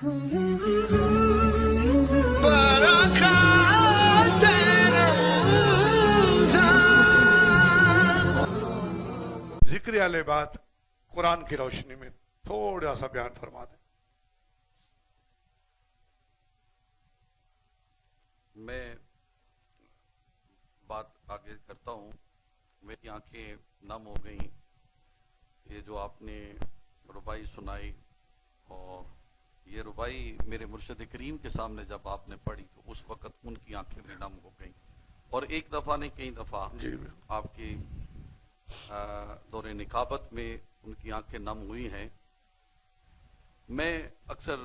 ذکر اہل بیت قرآن کی روشنی میں تھوڑا سا بیان فرما دیں۔ میں بات آگے کرتا ہوں۔ میری آنکھیں نم ہو گئیں، یہ جو آپ نے ربائی سنائی، اور یہ ربائی میرے مرشد کریم کے سامنے جب آپ نے پڑھی تو اس وقت ان کی آنکھیں بھی نم ہو گئیں، اور ایک دفعہ نہیں کئی دفعہ آپ کی دور نقابت میں ان کی آنکھیں نم ہوئی ہیں۔ میں اکثر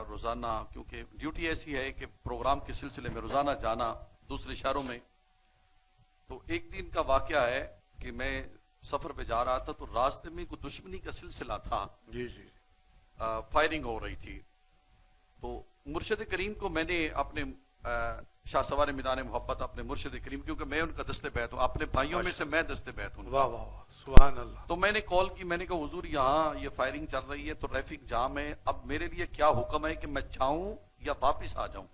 روزانہ، کیونکہ ڈیوٹی ایسی ہے کہ پروگرام کے سلسلے میں روزانہ جانا دوسرے شہروں میں، تو ایک دن کا واقعہ ہے کہ میں سفر پہ جا رہا تھا تو راستے میں کوئی دشمنی کا سلسلہ تھا، فائرنگ ہو رہی تھی، تو مرشد کریم کو میں نے اپنے شاہ سوار میدان محبت اپنے مرشد کریم، کیونکہ میں ان کا دست بیعت ہوں، اپنے بھائیوں میں سے میں دست بیعت ہوں، واہ واہ سبحان اللہ، تو میں نے کال کی، میں نے کہا حضور یہاں یہ فائرنگ چل رہی ہے تو ٹریفک جام ہے، اب میرے لیے کیا حکم ہے کہ میں جاؤں یا واپس آ جاؤں؟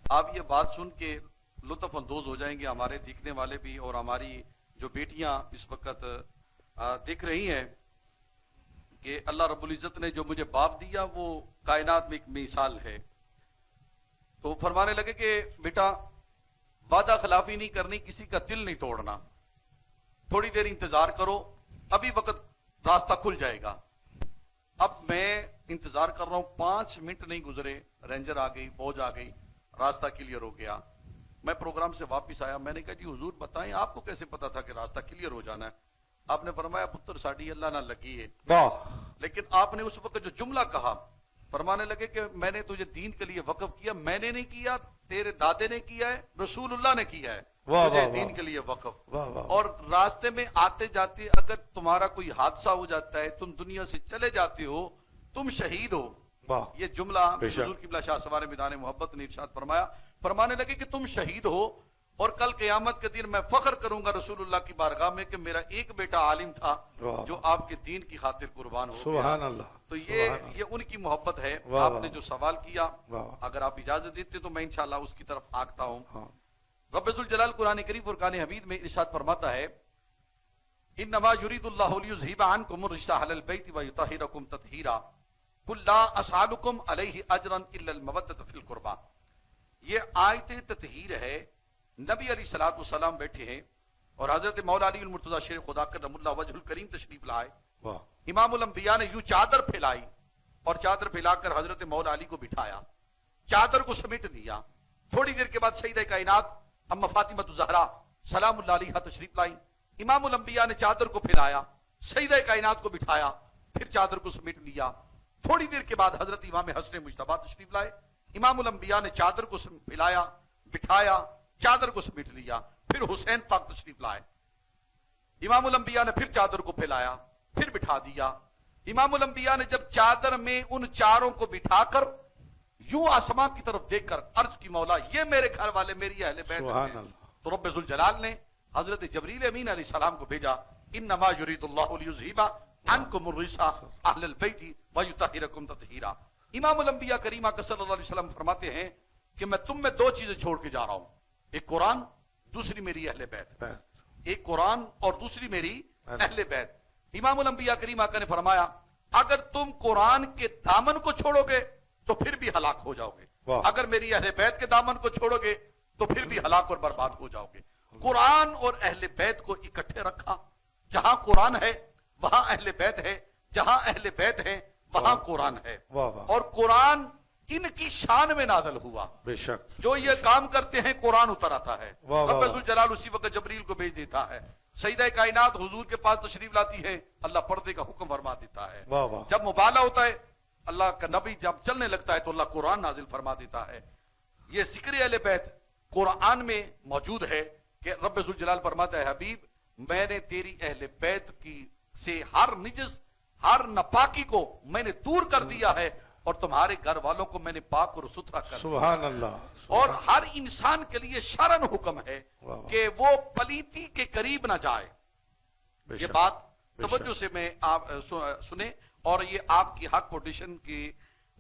آپ یہ بات سن کے لطف اندوز ہو جائیں گے، ہمارے دیکھنے والے بھی اور ہماری جو بیٹیاں اس وقت دیکھ رہی ہیں، کہ اللہ رب العزت نے جو مجھے باپ دیا وہ کائنات میں ایک مثال ہے۔ تو فرمانے لگے کہ بیٹا وعدہ خلافی نہیں کرنی، کسی کا دل نہیں توڑنا، تھوڑی دیر انتظار کرو، ابھی وقت راستہ کھل جائے گا۔ اب میں انتظار کر رہا ہوں، 5 منٹ نہیں گزرے، رینجر آ گئی، فوج آ گئی، راستہ کلیئر ہو گیا۔ میں پروگرام سے واپس آیا، میں نے کہا جی حضور بتائیں آپ کو کیسے پتا تھا کہ راستہ کلیئر ہو جانا ہے؟ آپ نے فرمایا پتر ساڑی اللہ نہ لگی ہے، لیکن آپ نے اس وقت جو جملہ کہا، فرمانے لگے کہ میں نے تجھے دین کے لیے وقف کیا، میں نے نہیں کیا، تیرے دادے نے کیا ہے، رسول اللہ نے کیا ہے تجھے دین کے لیے وقف۔ اور راستے میں آتے جاتے اگر تمہارا کوئی حادثہ ہو جاتا ہے، تم دنیا سے چلے جاتے ہو، تم شہید ہو۔ یہ جملہ حضور قبلہ شاہ سوار میدان محبت نے ارشاد فرمایا، فرمانے لگے کہ تم شہید ہو، اور کل قیامت کے دن میں فخر کروں گا رسول اللہ کی بارگاہ میں کہ میرا ایک بیٹا عالم تھا جو آپ کے دین کی خاطر قربان ہو گیا۔ تو یہ ان کی محبت ہے۔ آپ نے جو سوال کیا، اگر آپ اجازت دیتے تو میں انشاءاللہ اس کی طرف آگتا ہوں۔ رب ذوالجلال قرآن کریم فرقان حمید میں ارشاد فرماتا ہے، انما یرید اللہ لیذھب عنکم الرجس اہل البیت ویطہرکم تطہیرا قل لا اسألکم علیہ اجرا الا المودۃ فی القربى۔ یہ آیت تطہیر ہے۔ نبی علیہ الصلوۃ والسلام بیٹھے ہیں اور حضرت مولا علی المرتضی شیر خدا کرم اللہ وجہ الکریم تشریف لائے، امام الانبیاء نے یوں چادر پھیلائی اور چادر پھیلا کر حضرت مولا علی کو بٹھایا، چادر کو سمیٹ لیا۔ تھوڑی دیر کے بعد سیدہ کائنات اما فاطمہ الزہرا سلام اللہ علیہا تشریف لائی، امام الانبیاء نے چادر کو پھیلایا، سیدہ کائنات کو بٹھایا، پھر چادر کو سمیٹ لیا۔ تھوڑی دیر کے بعد حضرت امام حسن مجتبیٰ تشریف لائے، امام الانبیاء نے چادر کو پھیلایا، بٹھایا، چادر کو سمیٹ لیا۔ پھر حسین پاک تشریف لائے، امام الانبیاء نے پھر چادر کو پھیلایا، پھر بٹھا دیا۔ امام الانبیاء نے جب چادر میں ان چاروں کو بٹھا کر یوں آسمان کی طرف دیکھ کر عرض کی مولا یہ میرے گھر والے میری اہل بیت ہیں، تو رب ذوالجلال نے حضرت جبریل امین علیہ السلام کو بھیجا، انما یرید اللہ لیذھب عنکم الرجس اہل البیت ویطہرکم تطہیرا۔ امام الانبیاء کریمہ صلی اللہ علیہ وسلم فرماتے ہیں کہ میں تم میں 2 چیزیں چھوڑ کے جا رہا ہوں، ایک قرآن، دوسری میری اہل بیت۔ ایک قرآن اور دوسری میری اہل بیت۔ امام الانبیاء کریم آقا نے فرمایا اگر تم قرآن کے دامن کو چھوڑو گے تو پھر بھی ہلاک ہو جاؤ گے، اگر میری اہل بیت کے دامن کو چھوڑو گے تو پھر بھی ہلاک اور برباد ہو جاؤ گے۔ قرآن اور اہل بیت کو اکٹھے رکھا، جہاں قرآن ہے وہاں اہل بیت ہے، جہاں اہل بیت ہے وہاں قرآن ہے، اور قرآن ان کی شان میں نازل ہوا۔ بے شک جو یہ کام کرتے ہیں قرآن اتر آتا ہے، رب ذوالجلال اسی وقت جبریل کو بھیج دیتا ہے، سیدہ کائنات حضور کے پاس تشریف لاتی ہے، اللہ پردے کا حکم فرما دیتا ہے، جب مبالغہ ہوتا ہے اللہ کا نبی جب چلنے لگتا ہے تو اللہ قرآن نازل فرما دیتا ہے۔ یہ ذکر اہل بیت قرآن میں موجود ہے کہ رب ذوالجلال فرماتا ہے حبیب میں نے تیری اہل بیت کی سے ہر نجس ہر ناپاکی کو میں نے دور کر دیا ہے، اور تمہارے گھر والوں کو میں نے پاک اور ستھرا کر دیا۔ سبحان اللہ۔ اور ہر انسان کے لیے شرعاً حکم ہے کہ وہ پلیتی کے قریب نہ جائے۔ یہ بات توجہ سے میں آپ سنیں، اور یہ آپ کی حق پوزیشن کی